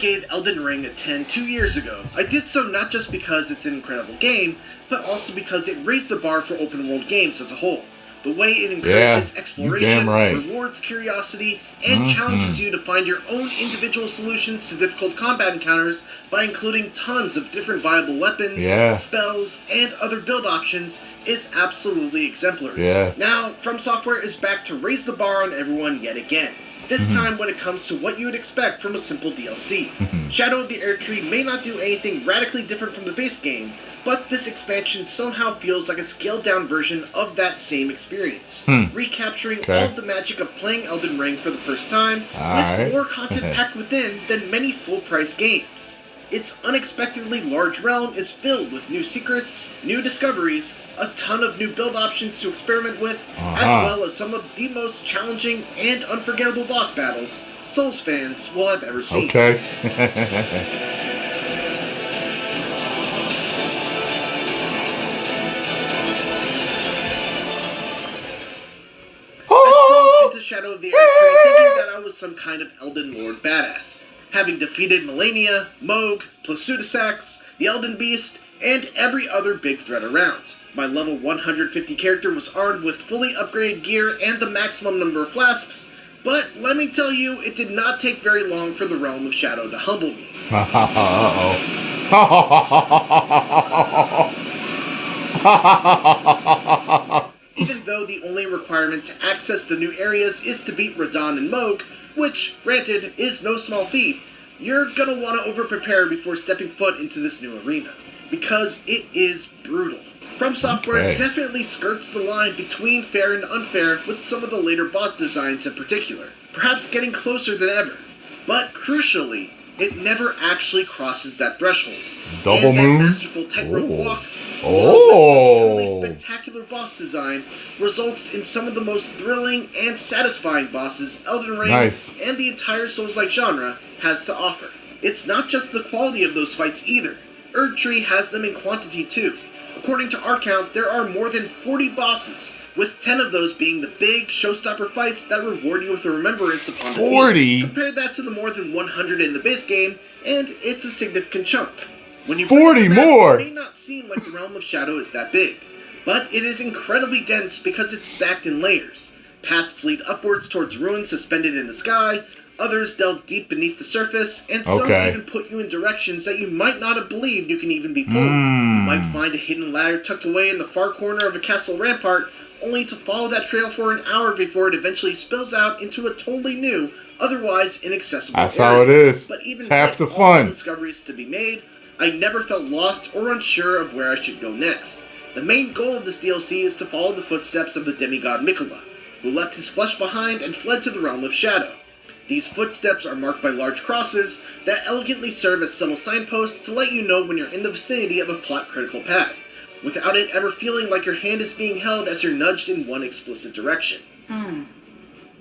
gave Elden Ring a 10 2 years ago, I did so not just because it's an incredible game, but also because it raised the bar for open world games as a whole. The way it encourages exploration, rewards curiosity, and challenges you to find your own individual solutions to difficult combat encounters by including tons of different viable weapons, spells, and other build options is absolutely exemplary. Now, FromSoftware is back to raise the bar on everyone yet again. This time when it comes to what you would expect from a simple DLC. Shadow of the Erdtree may not do anything radically different from the base game, but this expansion somehow feels like a scaled-down version of that same experience, recapturing all of the magic of playing Elden Ring for the first time, with more content packed within than many full-price games. Its unexpectedly large realm is filled with new secrets, new discoveries, a ton of new build options to experiment with, as well as some of the most challenging and unforgettable boss battles Souls fans will have ever seen. Into Shadow of the Erdtree thinking that I was some kind of Elden Lord badass, having defeated Malenia, Moog, Plasudasax, the Elden Beast, and every other big threat around. My level 150 character was armed with fully upgraded gear and the maximum number of flasks, but let me tell you, it did not take very long for the realm of Shadow to humble me. Even though the only requirement to access the new areas is to beat Radahn and Moog, which, granted, is no small feat, you're gonna want to over-prepare before stepping foot into this new arena, because it is brutal. FromSoftware definitely skirts the line between fair and unfair with some of the later boss designs in particular, perhaps getting closer than ever. But crucially, it never actually crosses that threshold. Double moon? That masterful tightrope walk, along with some truly spectacular boss design, results in some of the most thrilling and satisfying bosses Elden Ring and the entire Souls-like genre has to offer. It's not just the quality of those fights either. Erdtree has them in quantity too. According to our count, there are more than 40 bosses, with 10 of those being the big, showstopper fights that reward you with a remembrance upon defeat. 40? Compare that to the more than 100 in the base game, and it's a significant chunk. When you 40 more! It may not seem like the realm of Shadow is that big, but it is incredibly dense because it's stacked in layers. Paths lead upwards towards ruins suspended in the sky, others delve deep beneath the surface, and some even put you in directions that you might not have believed you can even be pulled. You might find a hidden ladder tucked away in the far corner of a castle rampart, only to follow that trail for an hour before it eventually spills out into a totally new, otherwise inaccessible area. That's how it is. But even with all the discoveries to be made, I never felt lost or unsure of where I should go next. The main goal of this DLC is to follow the footsteps of the demigod Miquella, who left his flesh behind and fled to the realm of Shadow. These footsteps are marked by large crosses that elegantly serve as subtle signposts to let you know when you're in the vicinity of a plot-critical path, without it ever feeling like your hand is being held as you're nudged in one explicit direction.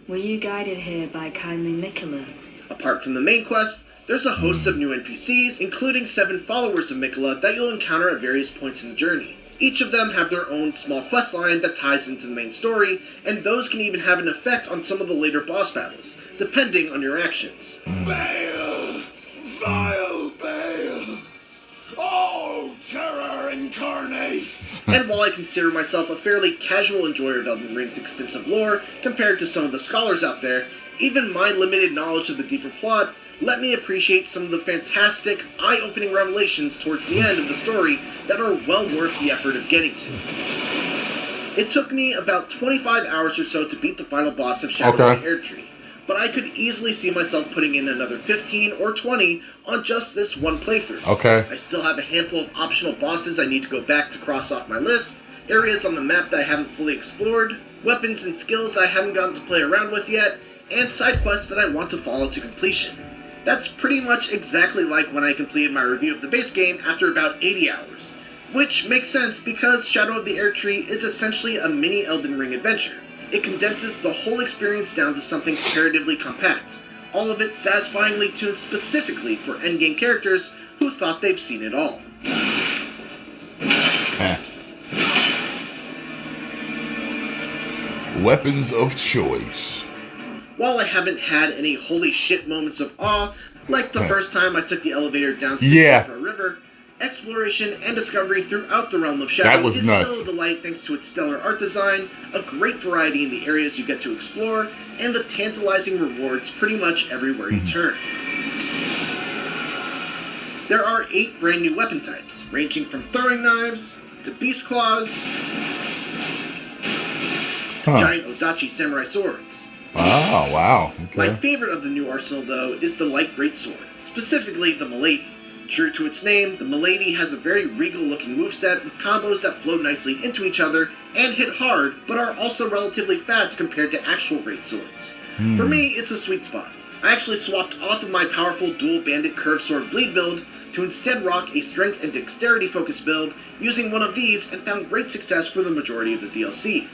Were you guided here by kindly Miquella? Apart from the main quest, there's a host of new NPCs, including 7 followers of Miquella that you'll encounter at various points in the journey. Each of them have their own small questline that ties into the main story, and those can even have an effect on some of the later boss battles, depending on your actions. Baal! Vile Baal! Oh, terror incarnate! And while I consider myself a fairly casual enjoyer of Elden Ring's extensive lore compared to some of the scholars out there, even my limited knowledge of the deeper plot let me appreciate some of the fantastic, eye-opening revelations towards the end of the story that are well worth the effort of getting to. It took me about 25 hours or so to beat the final boss of Shadow of the Erdtree, but I could easily see myself putting in another 15 or 20 on just this one playthrough. I still have a handful of optional bosses I need to go back to cross off my list, areas on the map that I haven't fully explored, weapons and skills that I haven't gotten to play around with yet, and side quests that I want to follow to completion. That's pretty much exactly like when I completed my review of the base game after about 80 hours. Which makes sense because Shadow of the Erdtree is essentially a mini Elden Ring adventure. It condenses the whole experience down to something comparatively compact, all of it satisfyingly tuned specifically for endgame characters who thought they've seen it all. Weapons of choice. While I haven't had any holy shit moments of awe, Like the first time I took the elevator down to the river, exploration and discovery throughout the realm of Shadow is still a delight thanks to its stellar art design, a great variety in the areas you get to explore, and the tantalizing rewards pretty much everywhere you turn. There are 8 brand new weapon types, ranging from throwing knives, to beast claws, to giant Odachi samurai swords. Oh, wow. Okay. My favorite of the new arsenal, though, is the light greatsword, specifically the Milady. True to its name, the Milady has a very regal-looking moveset with combos that flow nicely into each other and hit hard, but are also relatively fast compared to actual greatswords. For me, it's a sweet spot. I actually swapped off of my powerful dual bandit curved sword bleed build to instead rock a strength and dexterity focused build using one of these and found great success for the majority of the DLC.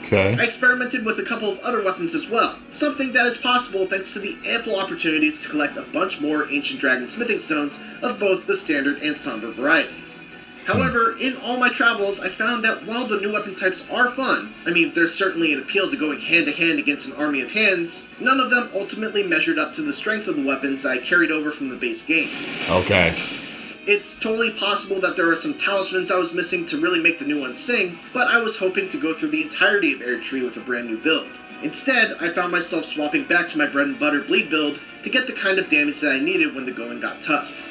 Okay. I experimented with a couple of other weapons as well, something that is possible thanks to the ample opportunities to collect a bunch more Ancient Dragon smithing stones of both the standard and somber varieties. However, in all my travels, I found that while the new weapon types are fun, I mean, there's certainly an appeal to going hand-to-hand against an army of hands, none of them ultimately measured up to the strength of the weapons I carried over from the base game. Okay. It's totally possible that there are some talismans I was missing to really make the new one sing, but I was hoping to go through the entirety of Erdtree with a brand new build. Instead, I found myself swapping back to my bread and butter bleed build to get the kind of damage that I needed when the going got tough.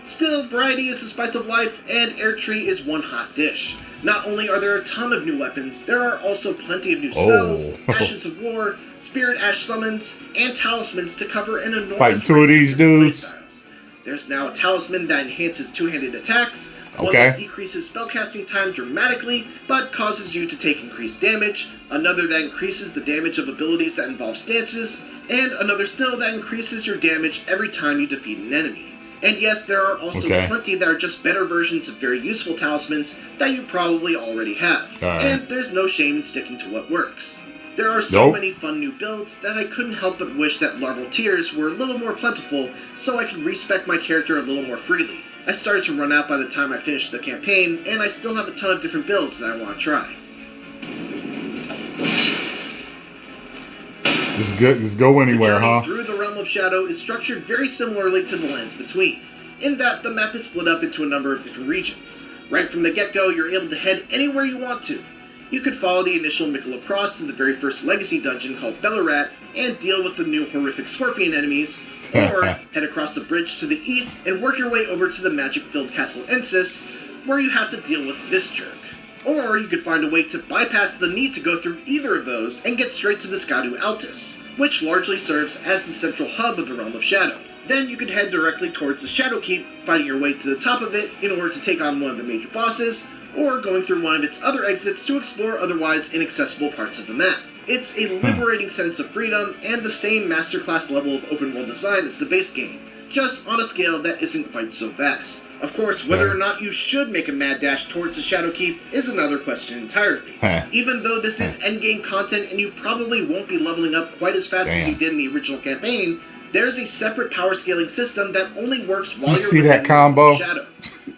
Still, variety is the spice of life, and Erdtree is one hot dish. Not only are there a ton of new weapons, there are also plenty of new spells, Ashes of War, Spirit Ash summons, and talismans to cover an enormous range of these dudes. playstyles. There's now a talisman that enhances two-handed attacks, one that decreases spellcasting time dramatically, but causes you to take increased damage, another that increases the damage of abilities that involve stances, and another still that increases your damage every time you defeat an enemy. And yes, there are also plenty that are just better versions of very useful talismans that you probably already have. And there's no shame in sticking to what works. There are so many fun new builds that I couldn't help but wish that larval tears were a little more plentiful so I could respec my character a little more freely. I started to run out by the time I finished the campaign, and I still have a ton of different builds that I want to try. Just go anywhere, the journey through the Realm of Shadow is structured very similarly to the Lands Between, in that the map is split up into a number of different regions. Right from the get-go, you're able to head anywhere you want to. You could follow the initial Mikula Cross to the very first Legacy dungeon called Bellarat and deal with the new horrific scorpion enemies, or head across the bridge to the east and work your way over to the magic-filled Castle Ensis, where you have to deal with this jerk. Or you could find a way to bypass the need to go through either of those and get straight to the Skadu Altus, which largely serves as the central hub of the Realm of Shadow. Then you could head directly towards the Shadow Keep, fighting your way to the top of it in order to take on one of the major bosses, or going through one of its other exits to explore otherwise inaccessible parts of the map. It's a liberating sense of freedom and the same masterclass level of open world design as the base game, just on a scale that isn't quite so vast. Of course, whether or not you should make a mad dash towards the Shadow Keep is another question entirely. Even though this is endgame content and you probably won't be leveling up quite as fast as you did in the original campaign, there's a separate power scaling system that only works while you're within the Shadow.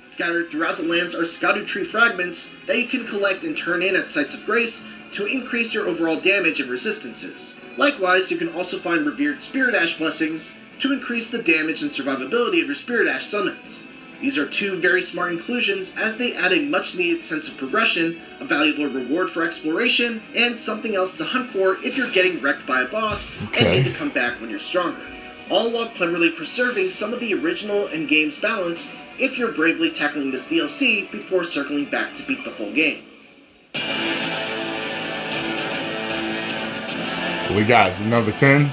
Scattered throughout the lands are Skadu Tree fragments that you can collect and turn in at Sites of Grace to increase your overall damage and resistances. Likewise, you can also find revered Spirit Ash blessings to increase the damage and survivability of your Spirit Ash summons. These are two very smart inclusions as they add a much needed sense of progression, a valuable reward for exploration, and something else to hunt for if you're getting wrecked by a boss and need to come back when you're stronger. All while cleverly preserving some of the original and game's balance if you're bravely tackling this DLC before circling back to beat the full game. We got another 10?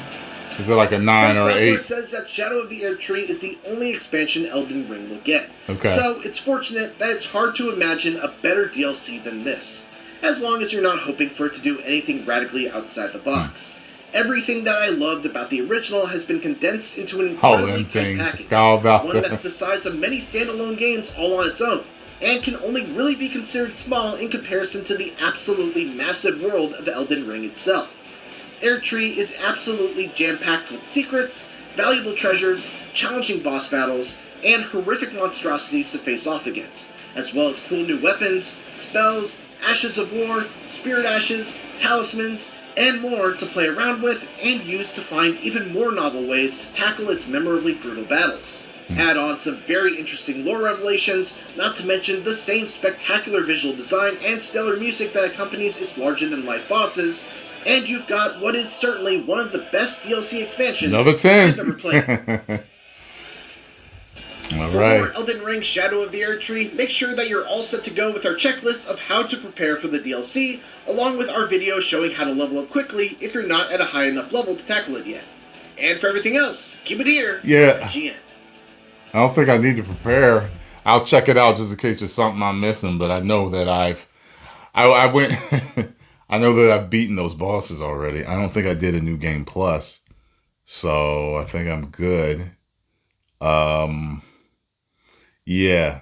Is it like a 9 or 8? Fromsoftware says that Shadow of the Erdtree is the only expansion Elden Ring will get. Okay. So it's fortunate that it's hard to imagine a better DLC than this, as long as you're not hoping for it to do anything radically outside the box. Everything that I loved about the original has been condensed into an incredibly tight package, one that's the size of many standalone games all on its own, and can only really be considered small in comparison to the absolutely massive world of Elden Ring itself. Erdtree is absolutely jam-packed with secrets, valuable treasures, challenging boss battles, and horrific monstrosities to face off against, as well as cool new weapons, spells, Ashes of War, Spirit Ashes, talismans, and more to play around with and use to find even more novel ways to tackle its memorably brutal battles. Add on some very interesting lore revelations, not to mention the same spectacular visual design and stellar music that accompanies its larger-than-life bosses, and you've got what is certainly one of the best DLC expansions Another 10. I've ever played. All For right. more Elden Ring Shadow of the Erdtree, make sure that you're all set to go with our checklist of how to prepare for the DLC, along with our video showing how to level up quickly if you're not at a high enough level to tackle it yet. And for everything else, keep it here. Yeah. GN. I don't think I need to prepare. I'll check it out just in case there's something I'm missing, but I know that I went, I know that I've beaten those bosses already. I don't think I did a new game plus, so I think I'm good. Yeah.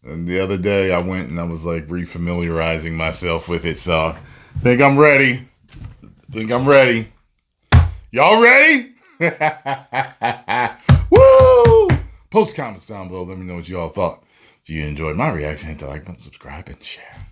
And the other day I went and I was like refamiliarizing myself with it, so I think I'm ready. Y'all ready? Woo! Post comments down below. Let me know what you all thought. If you enjoyed my reaction, hit the like button, subscribe, and share.